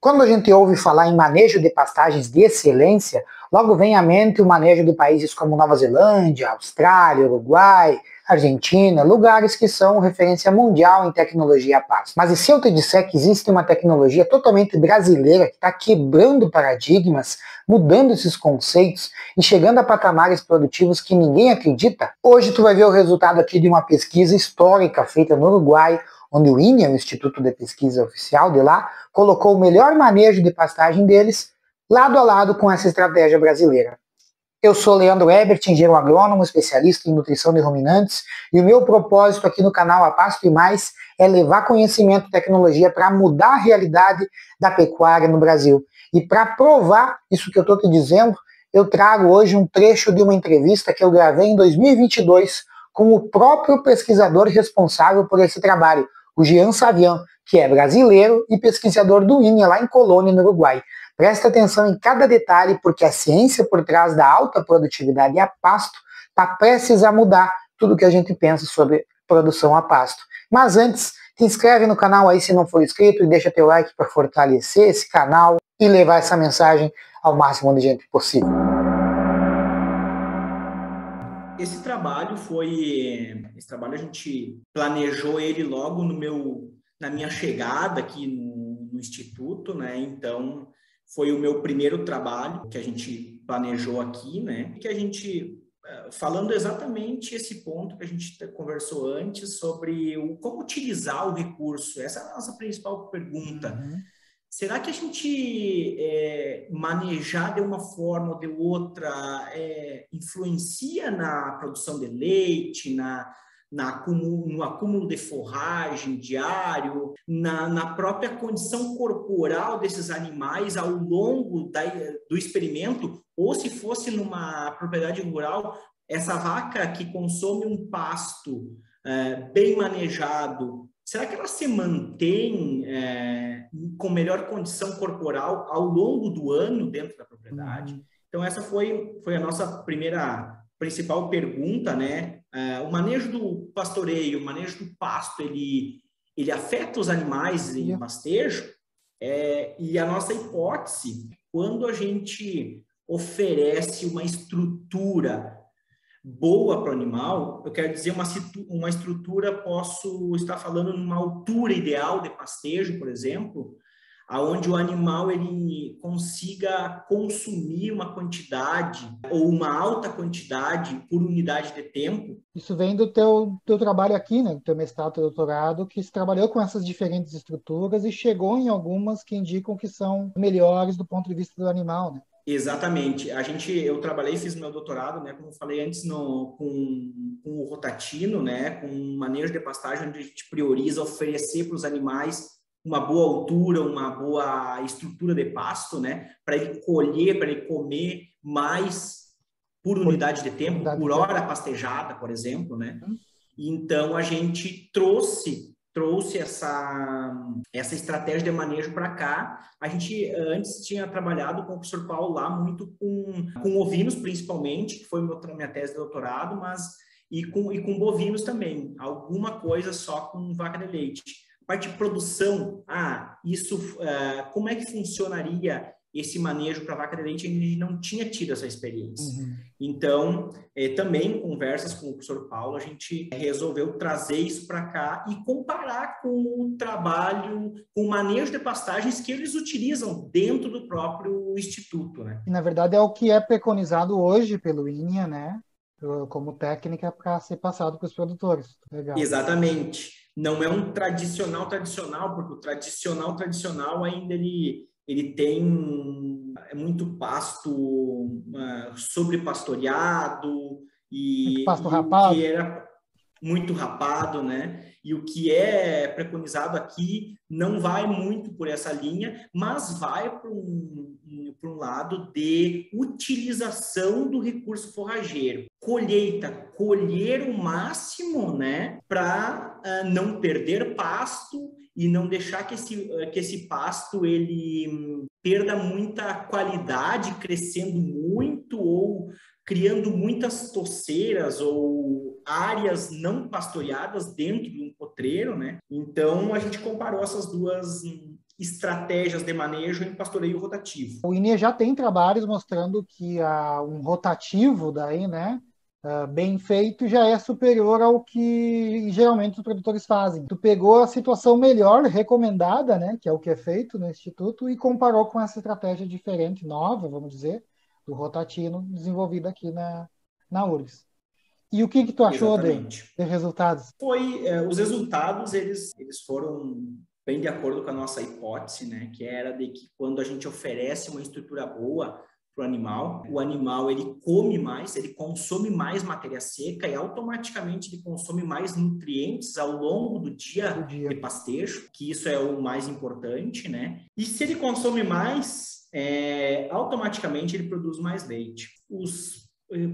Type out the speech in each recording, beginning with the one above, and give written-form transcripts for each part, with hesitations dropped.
Quando a gente ouve falar em manejo de pastagens de excelência, logo vem à mente o manejo de países como Nova Zelândia, Austrália, Uruguai, Argentina, lugares que são referência mundial em tecnologia a pasto. Mas e se eu te disser que existe uma tecnologia totalmente brasileira que está quebrando paradigmas, mudando esses conceitos e chegando a patamares produtivos que ninguém acredita? Hoje tu vai ver o resultado aqui de uma pesquisa histórica feita no Uruguai, onde o INEA, o Instituto de Pesquisa Oficial de lá, colocou o melhor manejo de pastagem deles lado a lado com essa estratégia brasileira. Eu sou Leandro Ebert, engenheiro agrônomo, especialista em nutrição de ruminantes, e o meu propósito aqui no canal A Pasto e Mais é levar conhecimento e tecnologia para mudar a realidade da pecuária no Brasil. E para provar isso que eu estou te dizendo, eu trago hoje um trecho de uma entrevista que eu gravei em 2022 com o próprio pesquisador responsável por esse trabalho, o Jean Savian, que é brasileiro e pesquisador do INEA lá em Colônia, no Uruguai. Presta atenção em cada detalhe, porque a ciência por trás da alta produtividade a pasto está prestes a mudar tudo que a gente pensa sobre produção a pasto. Mas antes, te inscreve no canal aí se não for inscrito e deixa teu like para fortalecer esse canal e levar essa mensagem ao máximo de gente possível. Esse trabalho a gente planejou ele logo na minha chegada aqui no Instituto, né? Então, foi o meu primeiro trabalho que a gente planejou aqui, né? Que a gente, falando exatamente esse ponto que a gente conversou antes sobre como utilizar o recurso. Essa é a nossa principal pergunta. Será que a gente manejar de uma forma ou de outra influencia na produção de leite, no acúmulo de forragem diário, na própria condição corporal desses animais ao longo do experimento? Ou se fosse numa propriedade rural, essa vaca que consome um pasto bem manejado, será que ela se mantém com melhor condição corporal ao longo do ano dentro da propriedade? Então, essa foi a nossa principal pergunta, né? O manejo do pastoreio, o manejo do pasto, ele afeta os animais em pastejo? E a nossa hipótese, quando a gente oferece uma estrutura boa para o animal, eu quero dizer uma estrutura, posso estar falando numa altura ideal de pastejo, por exemplo, aonde o animal ele consiga consumir uma quantidade ou uma alta quantidade por unidade de tempo. Isso vem do teu trabalho aqui, né? Do teu mestrado, teu doutorado, que se trabalhou com essas diferentes estruturas e chegou em algumas que indicam que são melhores do ponto de vista do animal, né? Exatamente. Eu trabalhei e fiz meu doutorado, né, como eu falei antes, com o rotatino, né, com um manejo de pastagem onde a gente prioriza oferecer para os animais uma boa altura, uma boa estrutura de pasto, né, para ele colher, para ele comer mais por unidade de tempo, por hora pastejada, por exemplo, né? Então a gente trouxe essa estratégia de manejo para cá. A gente antes tinha trabalhado com o professor Paulo lá muito com ovinos, principalmente, que foi minha tese de doutorado, e com bovinos também, alguma coisa só com vaca de leite. Parte de produção, como é que funcionaria esse manejo para vaca de leite? A gente não tinha tido essa experiência. Então, também em conversas com o professor Paulo, a gente resolveu trazer isso para cá e comparar com o trabalho, com o manejo de pastagens que eles utilizam dentro do próprio instituto, né? E, na verdade, é o que é preconizado hoje pelo INEA, né? Como técnica para ser passado para os produtores. Legal. Exatamente. Não é um tradicional, porque o tradicional ainda ele tem muito pasto sobrepastoreado e pasto rapado. Que era muito rapado, né? E o que é preconizado aqui não vai muito por essa linha, mas vai para um lado de utilização do recurso forrageiro. Colher o máximo, né? Para não perder pasto e não deixar que esse pasto ele perda muita qualidade, crescendo muito ou criando muitas toceiras ou áreas não pastoreadas dentro de um potreiro, né? Então, a gente comparou essas estratégias de manejo em pastoreio rotativo. O INEA já tem trabalhos mostrando que um rotativo daí, né, bem feito já é superior ao que geralmente os produtores fazem. Tu pegou a situação melhor, recomendada, né, que é o que é feito no Instituto, e comparou com essa estratégia diferente, nova, vamos dizer, do rotativo desenvolvida aqui na URGS. E o que tu achou de resultados? Os resultados, eles foram bem de acordo com a nossa hipótese, né, que era de que quando a gente oferece uma estrutura boa para o animal, ele come mais, ele consome mais matéria seca e automaticamente ele consome mais nutrientes ao longo do dia de pastejo, que isso é o mais importante, né? E se ele consome mais, automaticamente ele produz mais leite. Os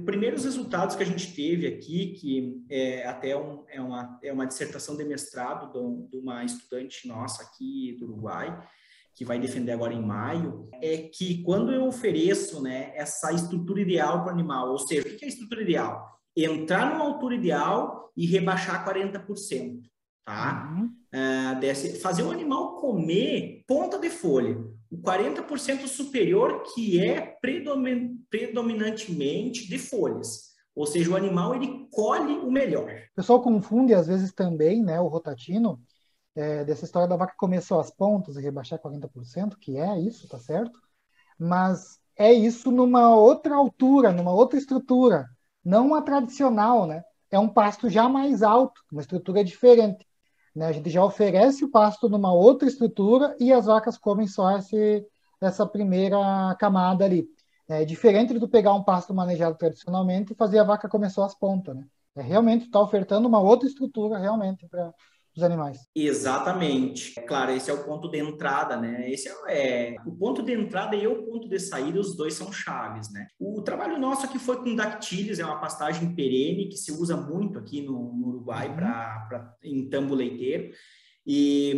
primeiros resultados que a gente teve aqui, que é uma dissertação de mestrado de uma estudante nossa aqui do Uruguai, que vai defender agora em maio, é que quando eu ofereço, né, essa estrutura ideal para o animal, ou seja, o que é a estrutura ideal? Entrar numa altura ideal e rebaixar 40%, tá? Fazer o animal comer ponta de folha, o 40% superior, que é predominantemente de folhas. Ou seja, o animal ele colhe o melhor. O pessoal confunde às vezes também, né, o rotatino, dessa história da vaca comer só as pontas e rebaixar 40%, que é isso, tá certo? Mas é isso numa outra altura, numa outra estrutura, não a tradicional, né? É um pasto já mais alto, uma estrutura diferente. Né? A gente já oferece o pasto numa outra estrutura e as vacas comem só essa primeira camada ali. É diferente de tu pegar um pasto manejado tradicionalmente e fazer a vaca comer só as pontas, né? Realmente tu está ofertando uma outra estrutura realmente para os animais. Exatamente. Claro, esse é o ponto de entrada, né? Esse o ponto de entrada e o ponto de saída, os dois são chaves, né? O trabalho nosso aqui foi com dactílios, é uma pastagem perene que se usa muito aqui no Uruguai em tambo leiteiro.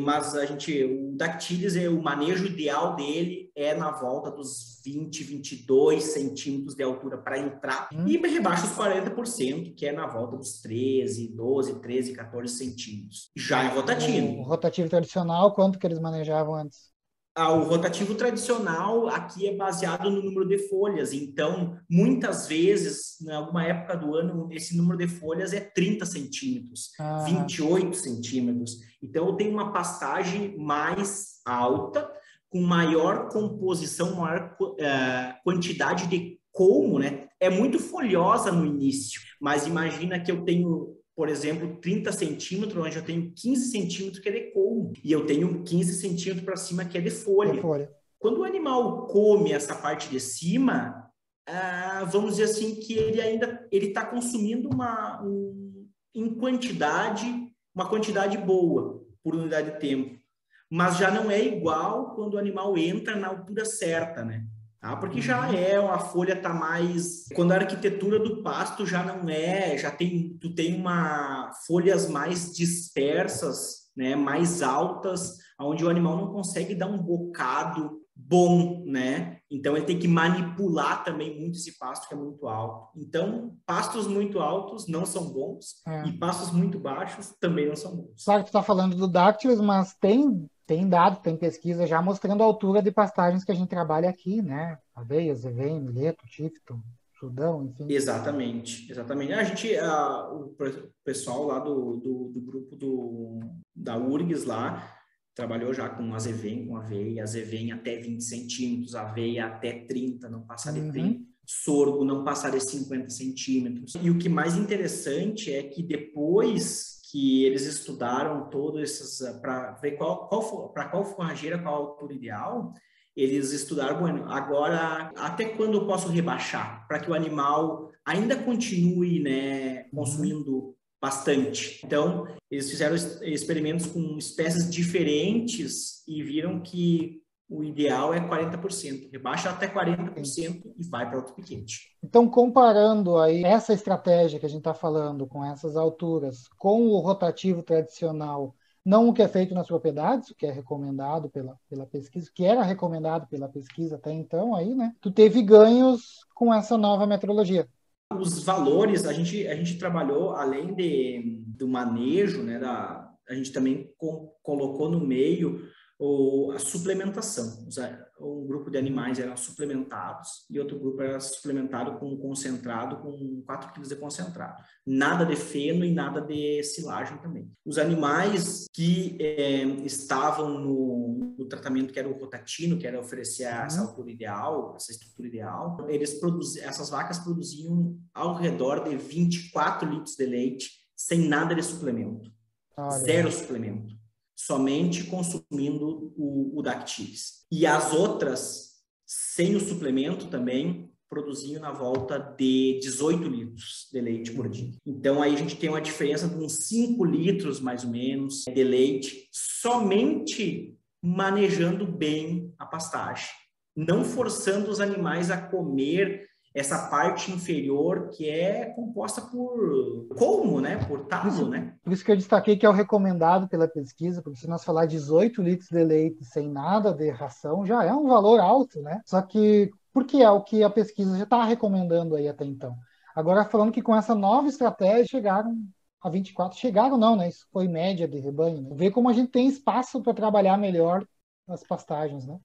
Mas o dactílios, o manejo ideal dele é na volta dos 20, 22 centímetros de altura para entrar e rebaixa os 40%, que é na volta dos 12, 13, 14 centímetros. Já em rotativo. O rotativo tradicional, quanto que eles manejavam antes? O rotativo tradicional aqui é baseado no número de folhas, então, muitas vezes, em alguma época do ano, esse número de folhas é 30 centímetros, 28 centímetros. Então, eu tenho uma pastagem mais alta, com maior composição, maior quantidade de colmo, né? É muito folhosa no início, mas imagina que eu tenho, por exemplo, 30 centímetros, onde eu tenho 15 centímetros que é de colmo, e eu tenho 15 centímetros para cima que é de folha. Quando o animal come essa parte de cima, vamos dizer assim, que ele está consumindo em quantidade, uma quantidade boa por unidade de tempo, mas já não é igual quando o animal entra na altura certa, né? Porque já a folha está mais... Quando a arquitetura do pasto já não tu tem folhas mais dispersas, né, mais altas, onde o animal não consegue dar um bocado bom, né? Então, ele tem que manipular também muito esse pasto que é muito alto. Então, pastos muito altos não são bons e pastos muito baixos também não são bons. Claro que tu está falando do Dactylus, mas tem dados, tem pesquisa já mostrando a altura de pastagens que a gente trabalha aqui, né? Aveia, zevém, milheto, tifton, sudão, enfim. Exatamente. O pessoal lá do grupo da URGS lá trabalhou já com azevém, com aveia, azevém até 20 centímetros, aveia até 30, não passar de 30. Sorgo não passar de 50 centímetros. E o que mais interessante é que depois que eles estudaram todos esses, para ver para qual forrageira, qual a altura ideal, eles estudaram, agora até quando eu posso rebaixar, para que o animal ainda continue, né, consumindo bastante. Então, eles fizeram experimentos com espécies diferentes e viram que o ideal é 40%. Rebaixa até 40% e vai para outro piquete. Então, comparando aí essa estratégia que a gente está falando com essas alturas com o rotativo tradicional, não o que é feito nas propriedades, o que é recomendado pela pesquisa, que era recomendado pela pesquisa até então, aí, né? Tu teve ganhos com essa nova metodologia. Os valores, a gente trabalhou, além do manejo, né? A gente também colocou no meio a suplementação. Um grupo de animais eram suplementados e outro grupo era suplementado com concentrado, com 4 kg de concentrado. Nada de feno e nada de silagem também. Os animais que estavam no tratamento que era o rotatino, que era oferecer essa altura ideal, essa estrutura ideal, essas vacas produziam ao redor de 24 litros de leite sem nada de suplemento. Zero suplemento. Somente consumindo o Dactilis. E as outras, sem o suplemento também, produziam na volta de 18 litros de leite por dia. Então, aí a gente tem uma diferença de uns 5 litros, mais ou menos, de leite, somente manejando bem a pastagem. Não forçando os animais a comer essa parte inferior que é composta por colmo, né? Por talo, né? Por isso que eu destaquei que é o recomendado pela pesquisa, porque se nós falar 18 litros de leite sem nada de ração, já é um valor alto, né? Só que, porque é o que a pesquisa já está recomendando aí até então. Agora, falando que com essa nova estratégia chegaram a 24, chegaram não, né? Isso foi média de rebanho, né? Ver como a gente tem espaço para trabalhar melhor as pastagens, né?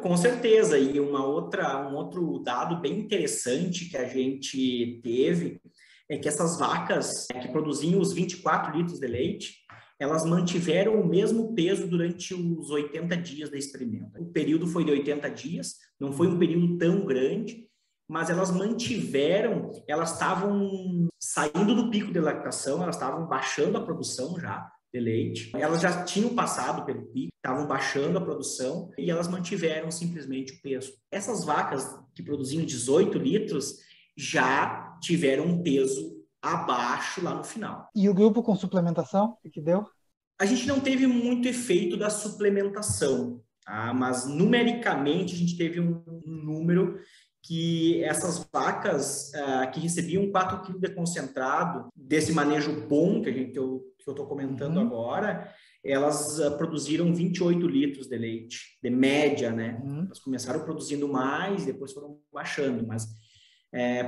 Com certeza. E um outro dado bem interessante que a gente teve é que essas vacas que produziam os 24 litros de leite, elas mantiveram o mesmo peso durante os 80 dias da experimento. O período foi de 80 dias, não foi um período tão grande, mas elas estavam saindo do pico de lactação, elas estavam baixando a produção já de leite. Elas já tinham passado pelo pico, estavam baixando a produção e elas mantiveram simplesmente o peso. Essas vacas que produziam 18 litros já tiveram um peso abaixo lá no final. E o grupo com suplementação, o que deu? A gente não teve muito efeito da suplementação, tá? Mas numericamente a gente teve um número que essas vacas que recebiam 4 kg de concentrado, desse manejo bom que eu estou comentando agora, elas produziram 28 litros de leite, de média, né? Elas começaram produzindo mais, depois foram baixando, mas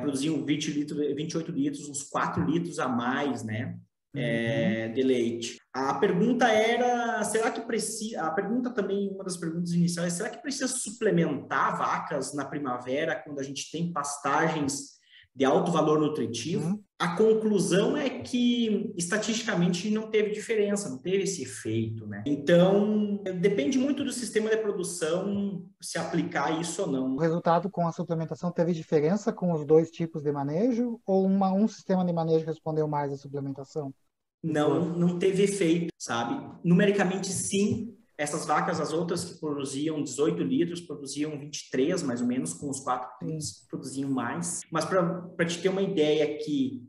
produziam 28 litros, uns 4 litros a mais, né? De leite. A pergunta era, será que precisa... A pergunta também, uma das perguntas iniciais, será que precisa suplementar vacas na primavera quando a gente tem pastagens de alto valor nutritivo? A conclusão é que, estatisticamente, não teve diferença, não teve esse efeito, né? Então, depende muito do sistema de produção se aplicar isso ou não. O resultado com a suplementação teve diferença com os dois tipos de manejo? Ou um sistema de manejo respondeu mais à suplementação? Não teve efeito, sabe? Numericamente, sim. Essas vacas, as outras que produziam 18 litros, produziam 23, mais ou menos, com os 4 litros, produziam mais. Mas para te ter uma ideia que,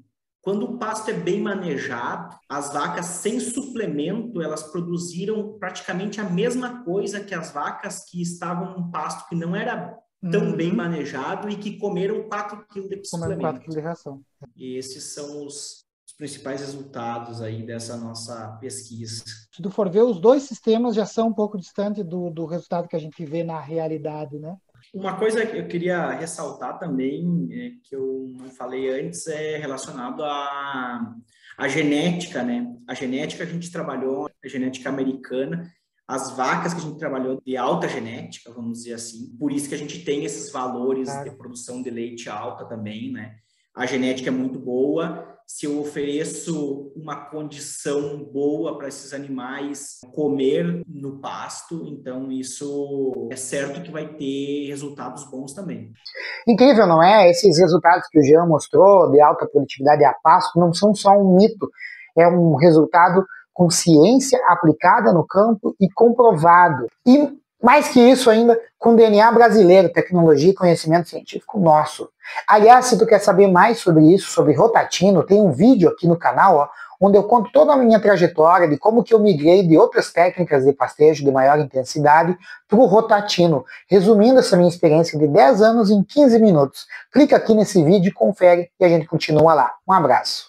quando o pasto é bem manejado, as vacas sem suplemento, elas produziram praticamente a mesma coisa que as vacas que estavam num pasto que não era tão bem manejado e que comeram 4 kg de suplemento. 4 kg de ração. E esses são os principais resultados aí dessa nossa pesquisa. Se tu for ver, os dois sistemas já são um pouco distantes do resultado que a gente vê na realidade, né? Uma coisa que eu queria ressaltar também, que eu não falei antes, é relacionado à genética, né? A genética a gente trabalhou, a genética americana, as vacas que a gente trabalhou de alta genética, vamos dizer assim, por isso que a gente tem esses valores de produção de leite alta também, né? A genética é muito boa. Se eu ofereço uma condição boa para esses animais comer no pasto, então isso é certo que vai ter resultados bons também. Incrível, não é? Esses resultados que o Jean mostrou de alta produtividade a pasto não são só um mito, é um resultado com ciência aplicada no campo e comprovado. E mais que isso ainda, com DNA brasileiro, tecnologia e conhecimento científico nosso. Aliás, se tu quer saber mais sobre isso, sobre rotatino, tem um vídeo aqui no canal, onde eu conto toda a minha trajetória de como que eu migrei de outras técnicas de pastejo de maior intensidade para o rotatino, resumindo essa minha experiência de 10 anos em 15 minutos. Clica aqui nesse vídeo e confere e a gente continua lá. Um abraço.